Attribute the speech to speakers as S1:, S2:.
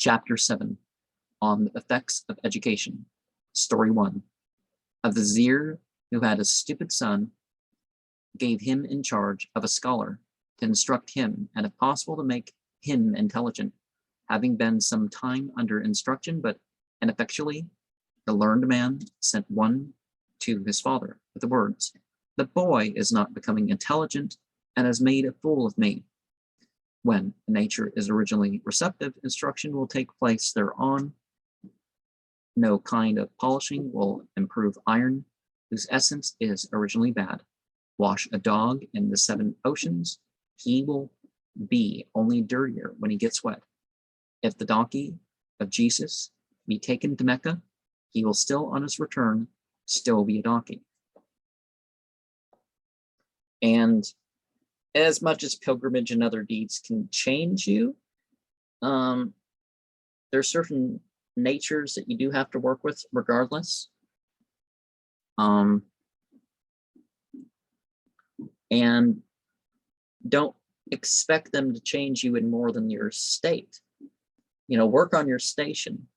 S1: Chapter 7 on the effects of education. Story 1. A vizier who had a stupid son gave him in charge of a scholar to instruct him and if possible to make him intelligent. Having been some time under instruction but ineffectually, the learned man sent one to his father with the words, "The boy is not becoming intelligent and has made a fool of me." When nature is originally receptive, instruction will take place thereon. No kind of polishing will improve iron, whose essence is originally bad. Wash a dog in the 7 oceans, he will be only dirtier when he gets wet. If the donkey of Jesus be taken to Mecca, he will still on his return still be a donkey. And as much as pilgrimage and other deeds can change you, there are certain natures that you do have to work with regardless. And don't expect them to change you in more than your state. You know, work on your station.